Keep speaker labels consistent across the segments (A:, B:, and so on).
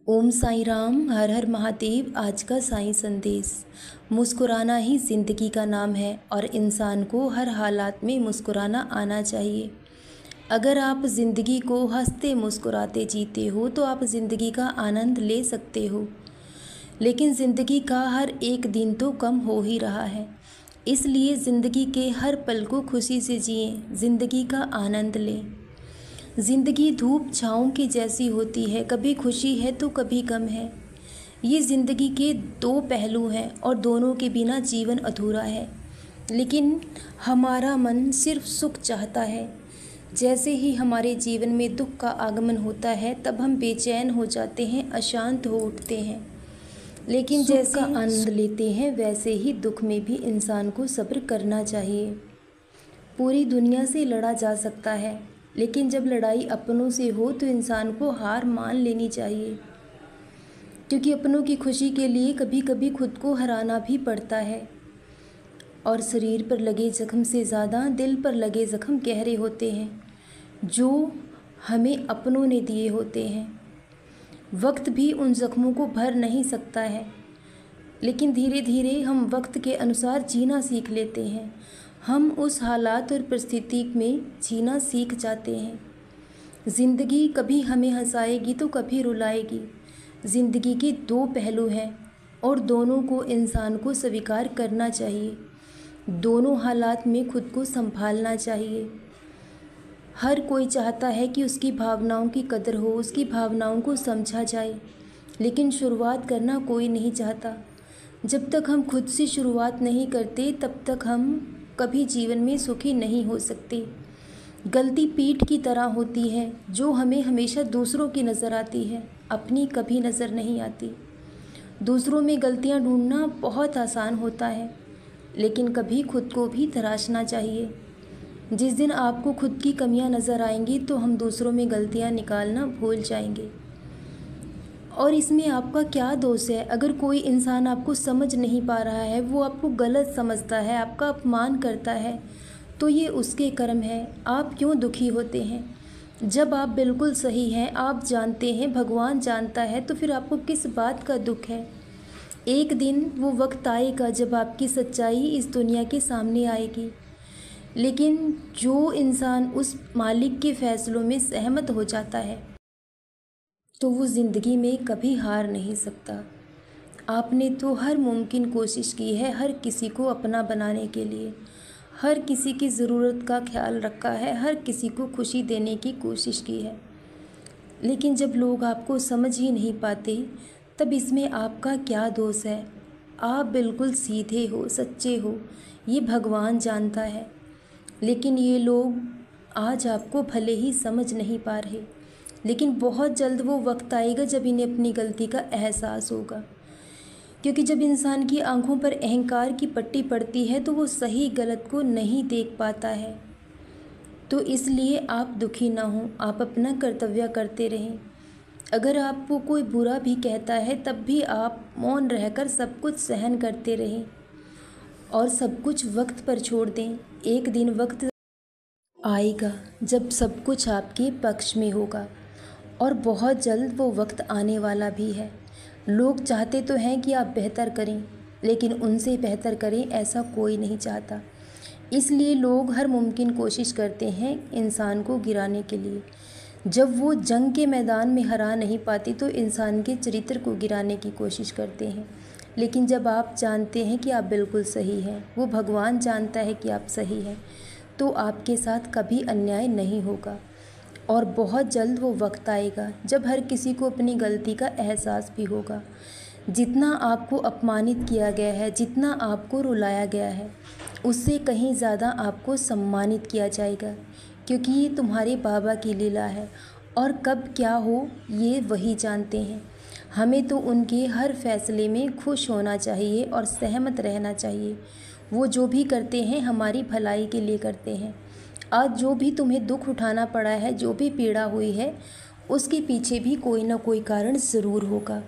A: ओम साईं राम, हर हर महादेव। आज का साईं संदेश। मुस्कुराना ही ज़िंदगी का नाम है और इंसान को हर हालात में मुस्कुराना आना चाहिए। अगर आप ज़िंदगी को हंसते मुस्कुराते जीते हो तो आप ज़िंदगी का आनंद ले सकते हो। लेकिन ज़िंदगी का हर एक दिन तो कम हो ही रहा है, इसलिए ज़िंदगी के हर पल को खुशी से जिएं, ज़िंदगी का आनंद लें। ज़िंदगी धूप छाँव की जैसी होती है, कभी खुशी है तो कभी गम है। ये ज़िंदगी के दो पहलू हैं और दोनों के बिना जीवन अधूरा है। लेकिन हमारा मन सिर्फ सुख चाहता है। जैसे ही हमारे जीवन में दुख का आगमन होता है तब हम बेचैन हो जाते हैं, अशांत हो उठते हैं। लेकिन जैसे आनंद लेते हैं वैसे ही दुख में भी इंसान को सब्र करना चाहिए। पूरी दुनिया से लड़ा जा सकता है, लेकिन जब लड़ाई अपनों से हो तो इंसान को हार मान लेनी चाहिए, क्योंकि अपनों की खुशी के लिए कभी कभी खुद को हराना भी पड़ता है। और शरीर पर लगे जख्म से ज़्यादा दिल पर लगे जख्म गहरे होते हैं, जो हमें अपनों ने दिए होते हैं। वक्त भी उन जख्मों को भर नहीं सकता है, लेकिन धीरे धीरे हम वक्त के अनुसार जीना सीख लेते हैं। हम उस हालात और परिस्थिति में जीना सीख जाते हैं। ज़िंदगी कभी हमें हंसाएगी तो कभी रुलाएगी। ज़िंदगी के दो पहलू हैं और दोनों को इंसान को स्वीकार करना चाहिए। दोनों हालात में खुद को संभालना चाहिए। हर कोई चाहता है कि उसकी भावनाओं की कदर हो, उसकी भावनाओं को समझा जाए, लेकिन शुरुआत करना कोई नहीं चाहता। जब तक हम खुद से शुरुआत नहीं करते तब तक हम कभी जीवन में सुखी नहीं हो सकते। गलती पीठ की तरह होती है जो हमें हमेशा दूसरों की नज़र आती है, अपनी कभी नज़र नहीं आती। दूसरों में गलतियां ढूंढना बहुत आसान होता है, लेकिन कभी खुद को भी तराशना चाहिए। जिस दिन आपको खुद की कमियां नज़र आएंगी तो हम दूसरों में गलतियां निकालना भूल जाएंगे। और इसमें आपका क्या दोष है? अगर कोई इंसान आपको समझ नहीं पा रहा है, वो आपको गलत समझता है, आपका अपमान करता है, तो ये उसके कर्म है। आप क्यों दुखी होते हैं? जब आप बिल्कुल सही हैं, आप जानते हैं, भगवान जानता है, तो फिर आपको किस बात का दुख है? एक दिन वो वक्त आएगा जब आपकी सच्चाई इस दुनिया के सामने आएगी। लेकिन जो इंसान उस मालिक के फैसलों में सहमत हो जाता है तो वो ज़िंदगी में कभी हार नहीं सकता। आपने तो हर मुमकिन कोशिश की है हर किसी को अपना बनाने के लिए, हर किसी की ज़रूरत का ख्याल रखा है, हर किसी को खुशी देने की कोशिश की है। लेकिन जब लोग आपको समझ ही नहीं पाते तब इसमें आपका क्या दोष है? आप बिल्कुल सीधे हो, सच्चे हो, ये भगवान जानता है। लेकिन ये लोग आज आपको भले ही समझ नहीं पा रहे, लेकिन बहुत जल्द वो वक्त आएगा जब इन्हें अपनी गलती का एहसास होगा। क्योंकि जब इंसान की आंखों पर अहंकार की पट्टी पड़ती है तो वो सही गलत को नहीं देख पाता है। तो इसलिए आप दुखी ना हो, आप अपना कर्तव्य करते रहें। अगर आपको कोई बुरा भी कहता है तब भी आप मौन रहकर सब कुछ सहन करते रहें और सब कुछ वक्त पर छोड़ दें। एक दिन वक्त आएगा जब सब कुछ आपके पक्ष में होगा और बहुत जल्द वो वक्त आने वाला भी है। लोग चाहते तो हैं कि आप बेहतर करें, लेकिन उनसे बेहतर करें ऐसा कोई नहीं चाहता। इसलिए लोग हर मुमकिन कोशिश करते हैं इंसान को गिराने के लिए। जब वो जंग के मैदान में हरा नहीं पाते तो इंसान के चरित्र को गिराने की कोशिश करते हैं। लेकिन जब आप जानते हैं कि आप बिल्कुल सही हैं, वो भगवान जानता है कि आप सही हैं, तो आपके साथ कभी अन्याय नहीं होगा। और बहुत जल्द वो वक्त आएगा जब हर किसी को अपनी गलती का एहसास भी होगा। जितना आपको अपमानित किया गया है, जितना आपको रुलाया गया है, उससे कहीं ज़्यादा आपको सम्मानित किया जाएगा, क्योंकि ये तुम्हारे बाबा की लीला है और कब क्या हो ये वही जानते हैं। हमें तो उनके हर फैसले में खुश होना चाहिए और सहमत रहना चाहिए। वो जो भी करते हैं हमारी भलाई के लिए करते हैं। आज जो भी तुम्हें दुख उठाना पड़ा है, जो भी पीड़ा हुई है, उसके पीछे भी कोई ना कोई कारण ज़रूर होगा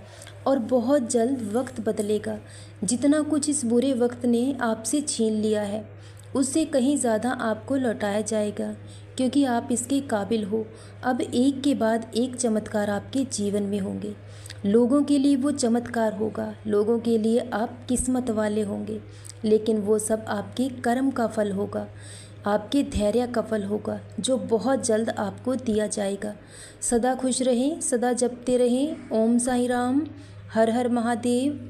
A: और बहुत जल्द वक्त बदलेगा। जितना कुछ इस बुरे वक्त ने आपसे छीन लिया है उससे कहीं ज़्यादा आपको लौटाया जाएगा, क्योंकि आप इसके काबिल हो। अब एक के बाद एक चमत्कार आपके जीवन में होंगे। लोगों के लिए वो चमत्कार होगा, लोगों के लिए आप किस्मत वाले होंगे, लेकिन वो सब आपके कर्म का फल होगा, आपके धैर्य का फल होगा, जो बहुत जल्द आपको दिया जाएगा। सदा खुश रहें, सदा जपते रहें। ओम साई राम। हर हर महादेव।